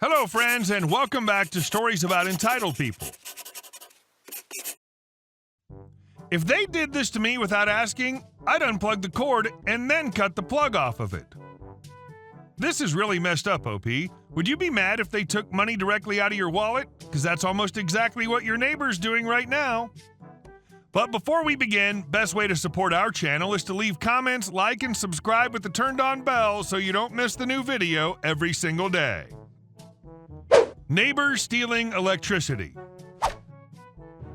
Hello, friends, and welcome back to Stories About Entitled People. If they did this to me without asking, I'd unplug the cord and then cut the plug off of it. This is really messed up, OP. Would you be mad if they took money directly out of your wallet? Because that's almost exactly what your neighbor's doing right now. But before we begin, best way to support our channel is to leave comments, like, and subscribe with the turned-on bell so you don't miss the new video every single day. Neighbor stealing electricity.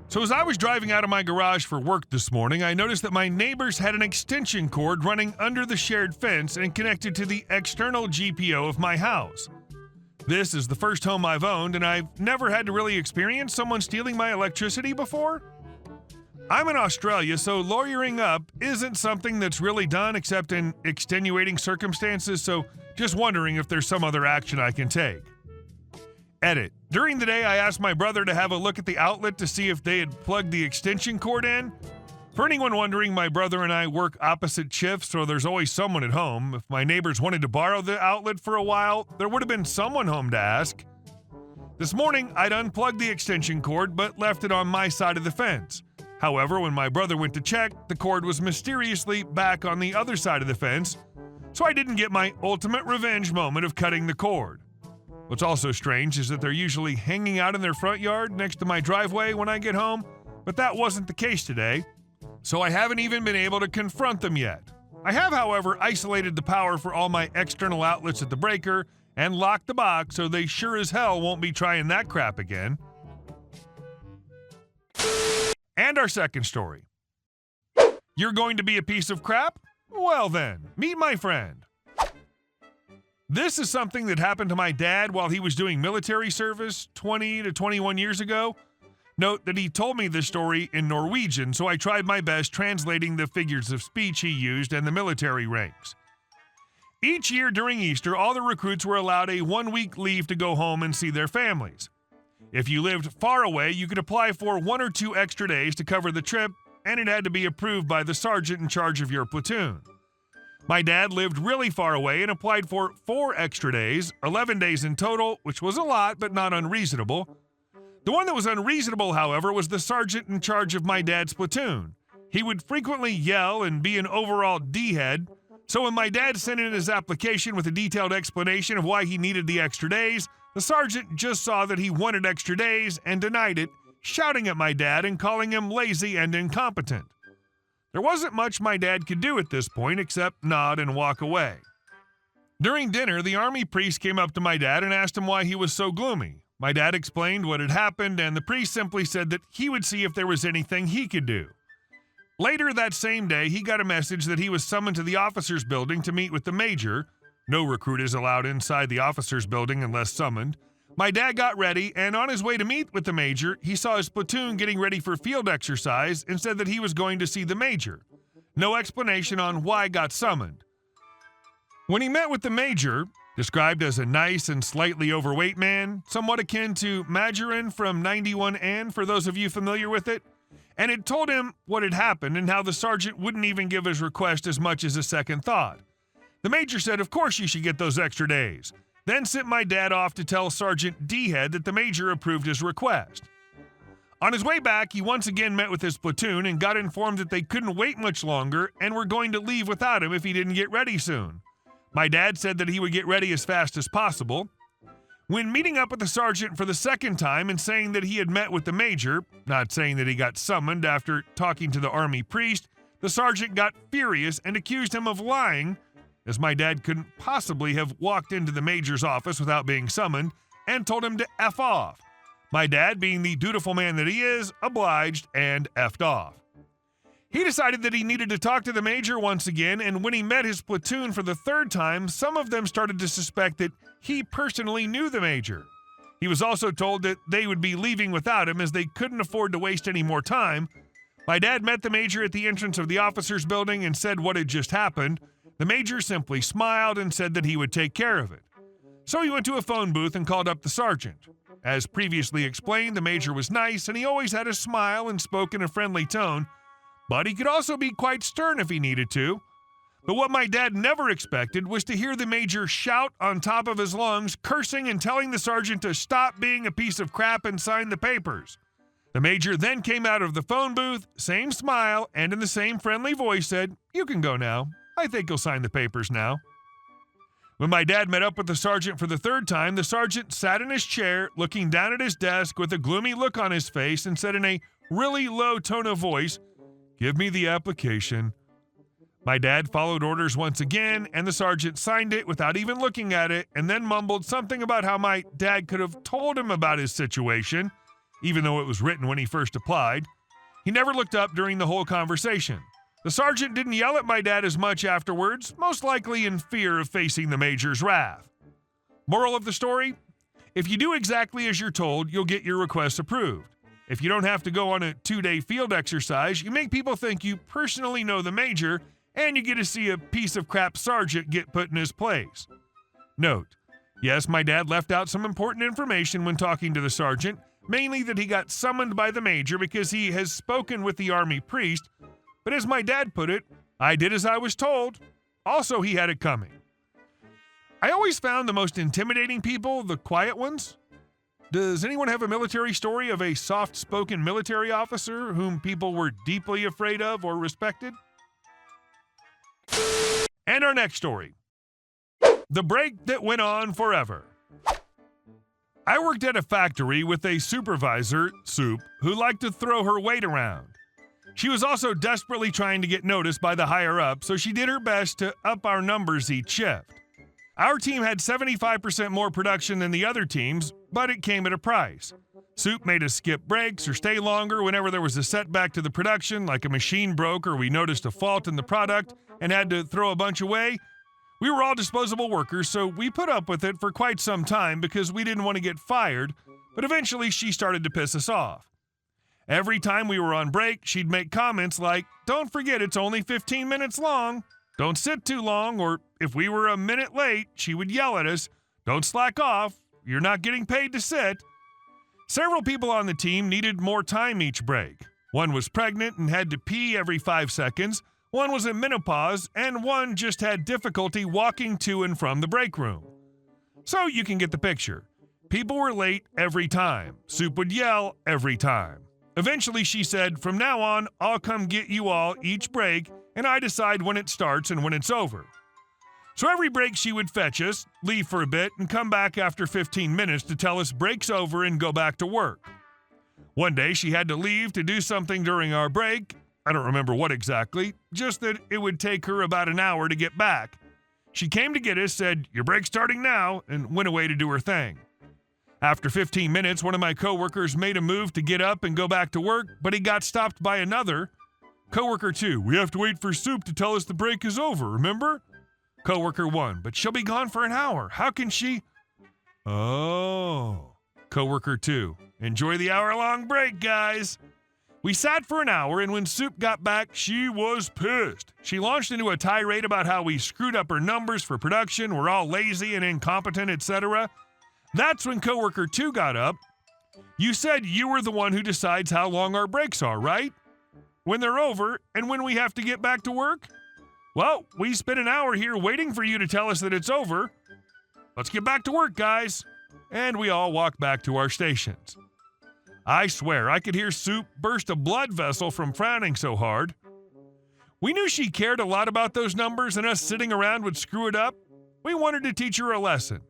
So as I was driving out of my garage for work this morning, I noticed that my neighbors had an extension cord running under the shared fence and connected to the external GPO of my house. This is the first home I've owned, and I've never had to really experience someone stealing my electricity before. I'm in Australia, so lawyering up isn't something that's really done except in extenuating circumstances, so just wondering if there's some other action I can take. Edit. During the day, I asked my brother to have a look at the outlet to see if they had plugged the extension cord in. For anyone wondering, my brother and I work opposite shifts, so there's always someone at home. If my neighbors wanted to borrow the outlet for a while, there would have been someone home to ask. This morning, I'd unplugged the extension cord, but left it on my side of the fence. However, when my brother went to check, the cord was mysteriously back on the other side of the fence, so I didn't get my ultimate revenge moment of cutting the cord. What's also strange is that they're usually hanging out in their front yard next to my driveway when I get home, but that wasn't the case today, so I haven't even been able to confront them yet. I have, however, isolated the power for all my external outlets at the breaker and locked the box so they sure as hell won't be trying that crap again. And our second story. You're going to be a piece of crap? Well then, meet my friend. This is something that happened to my dad while he was doing military service 20 to 21 years ago. Note that he told me this story in Norwegian, so I tried my best translating the figures of speech he used and the military ranks. Each year during Easter, all the recruits were allowed a 1-week leave to go home and see their families. If you lived far away, you could apply for 1 or 2 extra days to cover the trip, and it had to be approved by the sergeant in charge of your platoon. My dad lived really far away and applied for 4 extra days, 11 days in total, which was a lot but not unreasonable. The one that was unreasonable, however, was the sergeant in charge of my dad's platoon. He would frequently yell and be an overall D-head, so when my dad sent in his application with a detailed explanation of why he needed the extra days, the sergeant just saw that he wanted extra days and denied it, shouting at my dad and calling him lazy and incompetent. There wasn't much my dad could do at this point except nod and walk away. During dinner, the army priest came up to my dad and asked him why he was so gloomy. My dad explained what had happened, and the priest simply said that he would see if there was anything he could do. Later that same day, he got a message that he was summoned to the officers' building to meet with the major. No recruit is allowed inside the officers' building unless summoned. My dad got ready, and on his way to meet with the major, he saw his platoon getting ready for field exercise and said that he was going to see the major. No explanation on why got summoned. When he met with the major, described as a nice and slightly overweight man, somewhat akin to Majorin from 91 Ann for those of you familiar with it, and it told him what had happened and how the sergeant wouldn't even give his request as much as a second thought. The major said, of course you should get those extra days, then sent my dad off to tell Sergeant D-Head that the major approved his request. On his way back, he once again met with his platoon and got informed that they couldn't wait much longer and were going to leave without him if he didn't get ready soon. My dad said that he would get ready as fast as possible. When meeting up with the sergeant for the second time and saying that he had met with the major, not saying that he got summoned after talking to the army priest, the sergeant got furious and accused him of lying, as my dad couldn't possibly have walked into the major's office without being summoned, and told him to F off. My dad, being the dutiful man that he is, obliged and F'd off. He decided that he needed to talk to the major once again, and when he met his platoon for the 3rd time, some of them started to suspect that he personally knew the major. He was also told that they would be leaving without him as they couldn't afford to waste any more time. My dad met the major at the entrance of the officers' building and said what had just happened. The major simply smiled and said that he would take care of it. So he went to a phone booth and called up the sergeant. As previously explained, the major was nice and he always had a smile and spoke in a friendly tone, but he could also be quite stern if he needed to. But what my dad never expected was to hear the major shout on top of his lungs, cursing and telling the sergeant to stop being a piece of crap and sign the papers. The major then came out of the phone booth, same smile, and in the same friendly voice said, "You can go now. I think you'll sign the papers now." When my dad met up with the sergeant for the third time, the sergeant sat in his chair, looking down at his desk with a gloomy look on his face and said in a really low tone of voice, "Give me the application." My dad followed orders once again, and the sergeant signed it without even looking at it, and then mumbled something about how my dad could have told him about his situation, even though it was written when he first applied. He never looked up during the whole conversation. The sergeant didn't yell at my dad as much afterwards, most likely in fear of facing the major's wrath. Moral of the story? If you do exactly as you're told, you'll get your request approved. If you don't have to go on a 2-day field exercise, you make people think you personally know the major, and you get to see a piece of crap sergeant get put in his place. Note, yes, my dad left out some important information when talking to the sergeant, mainly that he got summoned by the major because he has spoken with the army priest, but as my dad put it, I did as I was told. Also, he had it coming. I always found the most intimidating people the quiet ones. Does anyone have a military story of a soft-spoken military officer whom people were deeply afraid of or respected? And our next story. The break that went on forever. I worked at a factory with a supervisor, Soup, who liked to throw her weight around. She was also desperately trying to get noticed by the higher-up, so she did her best to up our numbers each shift. Our team had 75% more production than the other teams, but it came at a price. Soup made us skip breaks or stay longer whenever there was a setback to the production, like a machine broke or we noticed a fault in the product and had to throw a bunch away. We were all disposable workers, so we put up with it for quite some time because we didn't want to get fired, but eventually she started to piss us off. Every time we were on break, she'd make comments like, "Don't forget it's only 15 minutes long. Don't sit too long," or if we were a minute late, she would yell at us, "Don't slack off. You're not getting paid to sit." Several people on the team needed more time each break. One was pregnant and had to pee every 5 seconds, one was in menopause, and one just had difficulty walking to and from the break room. So you can get the picture. People were late every time. Soup would yell every time. Eventually she said, "From now on, I'll come get you all each break, and I decide when it starts and when it's over." So every break she would fetch us, leave for a bit, and come back after 15 minutes to tell us break's over and go back to work. One day she had to leave to do something during our break. I don't remember what exactly, just that it would take her about an hour to get back. She came to get us, said, "Your break's starting now," and went away to do her thing. After 15 minutes, one of my coworkers made a move to get up and go back to work, but he got stopped by another. Coworker 2, "We have to wait for Soup to tell us the break is over, remember?" Coworker 1, "But she'll be gone for an hour. How can she?" Oh. Coworker 2, "Enjoy the hour-long break, guys." We sat for an hour, and when Soup got back, she was pissed. She launched into a tirade about how we screwed up her numbers for production, we're all lazy and incompetent, etc. That's when Coworker 2 got up. "You said you were the one who decides how long our breaks are, right? When they're over and when we have to get back to work? Well, we spent an hour here waiting for you to tell us that it's over. Let's get back to work, guys." And we all walked back to our stations. I swear, I could hear Soup burst a blood vessel from frowning so hard. We knew she cared a lot about those numbers and us sitting around would screw it up. We wanted to teach her a lesson.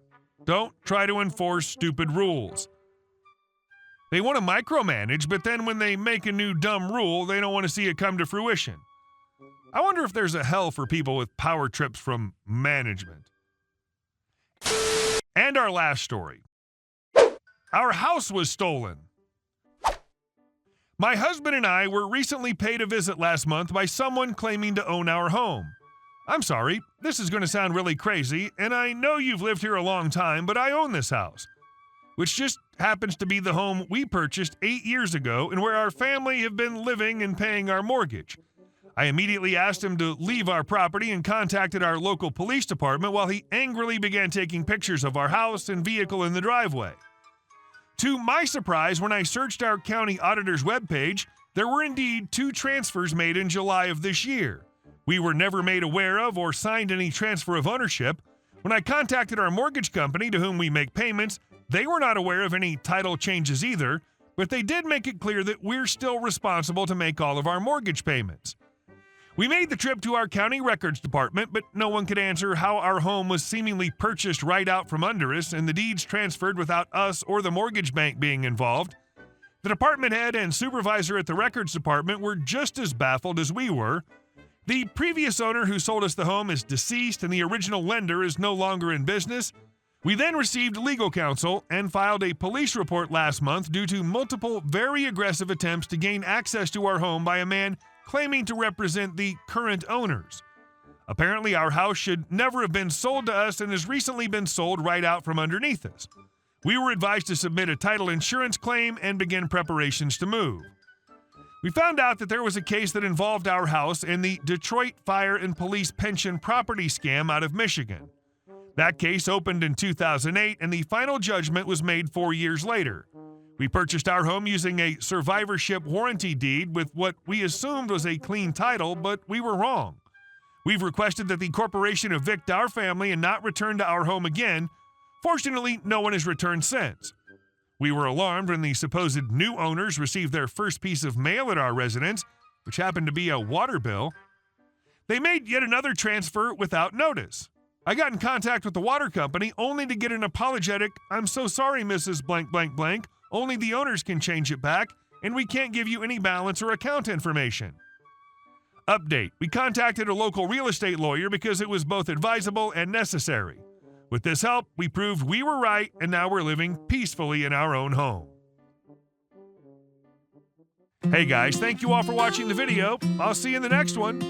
Don't try to enforce stupid rules. They want to micromanage, but then when they make a new dumb rule, they don't want to see it come to fruition. I wonder if there's a hell for people with power trips from management. And our last story. Our house was stolen. My husband and I were recently paid a visit last month by someone claiming to own our home. I'm sorry, this is going to sound really crazy, and I know you've lived here a long time, but I own this house, which just happens to be the home we purchased 8 years ago and where our family have been living and paying our mortgage. I immediately asked him to leave our property and contacted our local police department while he angrily began taking pictures of our house and vehicle in the driveway. To my surprise, when I searched our county auditor's webpage, there were indeed 2 transfers made in July of this year. We were never made aware of or signed any transfer of ownership. When I contacted our mortgage company to whom we make payments, they were not aware of any title changes either, but they did make it clear that we're still responsible to make all of our mortgage payments. We made the trip to our county records department, but no one could answer how our home was seemingly purchased right out from under us and the deeds transferred without us or the mortgage bank being involved. The department head and supervisor at the records department were just as baffled as we were. The previous owner who sold us the home is deceased and the original lender is no longer in business. We then received legal counsel and filed a police report last month due to multiple very aggressive attempts to gain access to our home by a man claiming to represent the current owners. Apparently, our house should never have been sold to us and has recently been sold right out from underneath us. We were advised to submit a title insurance claim and begin preparations to move. We found out that there was a case that involved our house and the Detroit Fire and Police Pension Property Scam out of Michigan. That case opened in 2008 and the final judgment was made 4 years later. We purchased our home using a survivorship warranty deed with what we assumed was a clean title, but we were wrong. We've requested that the corporation evict our family and not return to our home again. Fortunately, no one has returned since. We were alarmed when the supposed new owners received their first piece of mail at our residence, which happened to be a water bill. They made yet another transfer without notice. I got in contact with the water company only to get an apologetic, "I'm so sorry, Mrs. Blank Blank Blank. Only the owners can change it back, and we can't give you any balance or account information." Update: we contacted a local real estate lawyer because it was both advisable and necessary. With this help, we proved we were right, and now we're living peacefully in our own home. Hey guys, thank you all for watching the video. I'll see you in the next one.